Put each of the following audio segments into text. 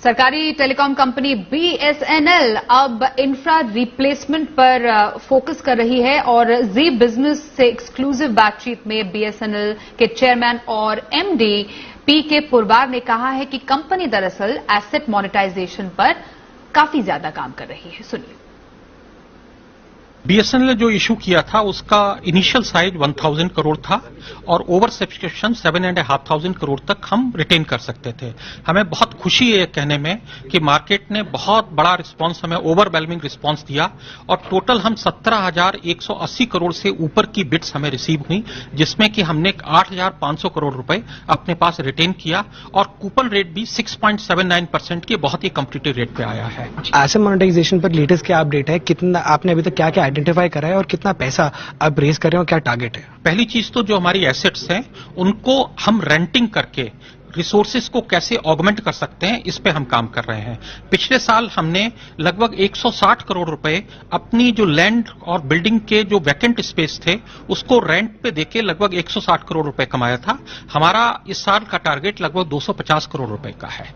सरकारी telecom company BSNL अब infra replacement पर फोकस कर रही है और जी बिजनेस से एक्सक्लूसिव बातचीत में बीएसएनएल के चेयरमैन और एमडी पीके पुरवार ने कहा है कि कंपनी दरअसल एसेट मोनेटाइजेशन पर काफी ज्यादा काम कर रही है। सुनिए। बीएसएनएल ने जो इशू किया था उसका इनिशियल साइज 1000 करोड़ था और ओवर सब्सक्रिप्शन 7,500 करोड़ तक हम रिटेन कर सकते थे। हमें बहुत खुशी है कहने में कि मार्केट ने बहुत बड़ा रिस्पांस, हमें ओवरवेलमिंग रिस्पांस दिया और टोटल हम 17,180 करोड़ से ऊपर की बिड्स हमें रिसीव हुई, जिसमें कि हमने 8,500 करोड़ रुपए अपने पास रिटेन किया और कूपन रेट भी 6.79% के बहुत ही कम्पिटिटिव रेट पे आया है। एसेट मोनेटाइजेशन पर लेटेस्ट क्या अपडेट है? कितना आपने अभी तक क्या क्या आइडेंटिफाई करा है और कितना पैसा अब रेज कर रहे हो, क्या टारगेट है? पहली चीज तो जो हमारी एसेट्स हैं उनको हम रेंटिंग करके रिसोर्सेज को कैसे ऑगमेंट कर सकते हैं, इस पे हम काम कर रहे हैं। पिछले साल हमने लगभग 160 करोड़ रुपए अपनी जो लैंड और बिल्डिंग के जो वैकेंट स्पेस थे उसको रेंट पे देके लगभग 160 करोड़ रुपए कमाया था। हमारा इस साल का टारगेट लगभग 250 करोड़ रुपए का है।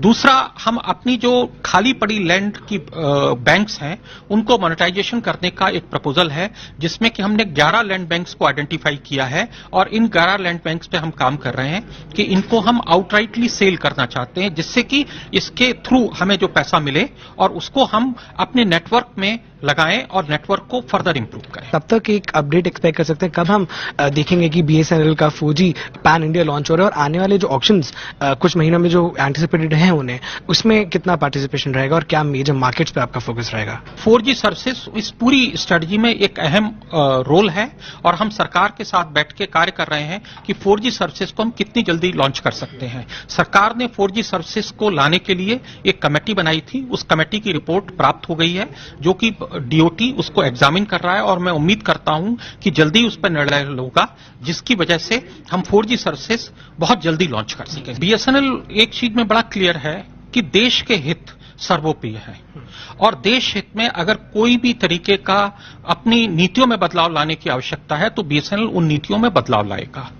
दूसरा, हम अपनी जो खाली पड़ी लैंड की बैंक्स हैं उनको मोनेटाइजेशन करने का एक प्रपोजल है, जिसमें कि हमने 11 लैंड बैंक्स को आइडेंटिफाई किया है और इन 11 लैंड बैंक्स पे हम काम कर रहे हैं कि इनको हम आउटराइटली सेल करना चाहते हैं, जिससे कि इसके थ्रू हमें जो पैसा मिले और उसको हम अपने नेटवर्क में लगाएं और नेटवर्क को फर्दर इंप्रूव करें। तब तक एक अपडेट एक्सपेक्ट कर सकते हैं? कब हम देखेंगे कि बीएसएनएल का 4G पैन इंडिया लॉन्च हो रहा है और आने वाले जो ऑक्शंस कुछ महीनों में जो एंटिसिपेटेड हैं उन्हें, उसमें कितना पार्टिसिपेशन रहेगा और क्या मेजर मार्केट्स पे आपका फोकस रहेगा? 4G सर्विसेज इस पूरी स्ट्रेटजी में एक अहम रोल है और हम सरकार के साथ बैठ के कार्य कर रहे हैं कि 4G सर्विसेज को हम कितनी जल्दी लॉन्च कर सकते हैं। सरकार ने 4G सर्विसेज को लाने के लिए एक कमेटी बनाई थी, उस कमेटी की रिपोर्ट प्राप्त हो गई है जो कि डीओटी उसको एग्जामिन कर रहा है और मैं उम्मीद करता हूं कि जल्दी उस पर निर्णय होगा, जिसकी वजह से हम 4G सर्विसेज बहुत जल्दी लॉन्च कर सकें। बीएसएनएल एक चीज में बड़ा क्लियर है कि देश के हित सर्वोपरि है और देश हित में अगर कोई भी तरीके का अपनी नीतियों में बदलाव लाने की आवश्यकता है तो बीएसएनएल उन नीतियों में बदलाव लाएगा।